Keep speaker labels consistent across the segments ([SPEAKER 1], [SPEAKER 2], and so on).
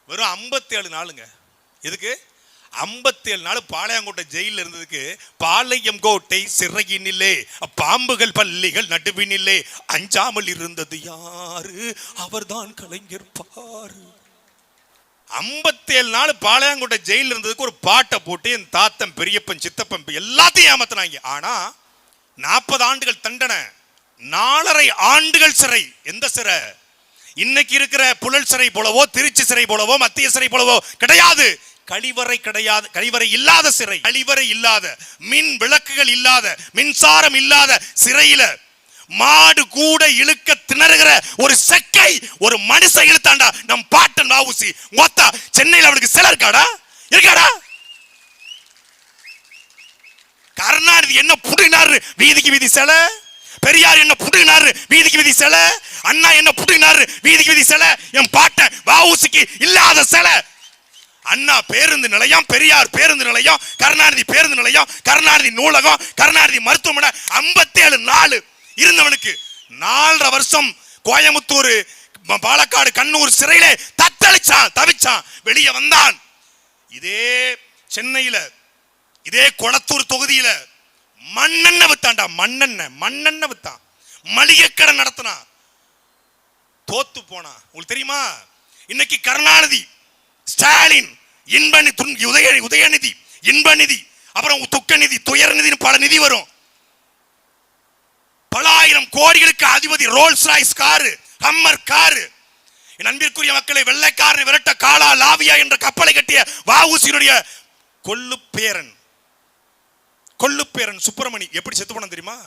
[SPEAKER 1] வெறும் 57 நாளுங்க. எதுக்கு? 57 நாள் பாளையங்கோட்டை ஜெயில இருந்ததுக்கு. பாளையம் கோட்டை சிறையினிலே பாம்புகள் பள்ளிகள் நடுவினிலே அஞ்சாமல் இருந்தது யாரு? அவர்தான் கலைஞர் பாரு. 57 நாள் பாளையங்கோட்டை ஜெயில இருந்ததுக்கு ஒரு பாட்டை போட்டு என் தாத்தன் பெரியப்பன் சித்தப்பன் எல்லாத்தையும் ஏமாத்தினாங்க. ஆனா 40 ஆண்டுகள் தண்டனை, 4.5 ஆண்டுகள் சிறை. எந்த சிறை? இன்னைக்கு இருக்கிற புழல் சிறை போலவோ, திருச்சி சிறை போலவோ, மத்திய சிறை போலவோ கிடையாது. கழிவறை கிடையாது, கழிவறை இல்லாத சிறை, கழிவறை இல்லாத, மின் விளக்குகள் இல்லாத, மின்சாரம் இல்லாத சிறையில மாடு கூட இழுக்க திணறுகிற ஒரு செக்கை ஒரு மனுஷன் இழுத்தாண்டா நம் பாட்டன் வஉசி. மொத்த சென்னையில் அவனுக்கு சிலை இருக்காடா? இருக்காடா? கருணாநிதி என்ன புடினாரு வீதிக்கு வீதி சிலை, பெரியார் என்ன புடுங்கினாரு வீதிக்கு வீதி சிலை, அண்ணா என்ன புடுங்கினாரு வீதிக்கு வீதி சிலை, என் பாட்டன் வஉசிக்கு இல்லாத சிலை. அண்ணா பேருந்து நிலையம், பெரியார் பேருந்து நிலையம், கருணாநிதி பேருந்து நிலையம், கருணாநிதி நூலகம், கருணாநிதி மருத்துவமனை 57 நாள் இருந்தவனுக்கு 4.5 வருஷம் கோயம்புத்தூர், பாலக்காடு, கண்ணூர் சிறையிலே தத்தளிச்சான், தவிச்சான். வெளியே வந்தான். இதே சென்னையில, இதே கொளத்தூர் தொகுதியில மண்ணெண்ணெய் வித்தான்டா. மண்ணெண்ணெய் வித்தான். மளிகை கடை நடத்தினான். தோத்து போனா. உங்களுக்கு தெரியுமா? இன்னைக்கு கருணாநிதி, ஸ்டாலின், உதயநிதி, இன்பநிதி, அப்புறம் துக்கநிதி, துயர்நிதினு பல நிதி வரும். பல ஆயிரம் கோடிகளுக்கு அதிபதி. Rolls Royce car, Hummer car. என் அன்பிற்குரிய மக்களை, வெள்ளைக்காரனை விரட்ட காலா லாவியா என்ற கப்பலை கட்டிய வஉசியினுடைய கொள்ளுப்பேரன் சுப்பிரமணி எப்படி செத்து போன தெரியுமா?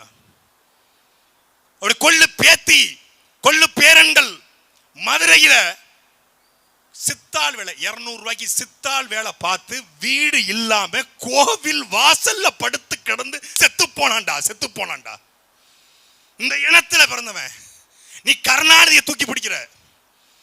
[SPEAKER 1] அவருடைய கொள்ளு பேத்தி, கொள்ளு பேரன்கள் மதுரையில சித்தாள் வேலை, 200 ரூபாய்க்கு சித்தாள் வேலை பார்த்து வீடு இல்லாம கோவில் வாசல்ல படுத்து கிடந்து செத்து போனான்டா. இந்த இனத்துல பிறந்தவன். நீ கருணாநிதியை தூக்கி பிடிக்கிற.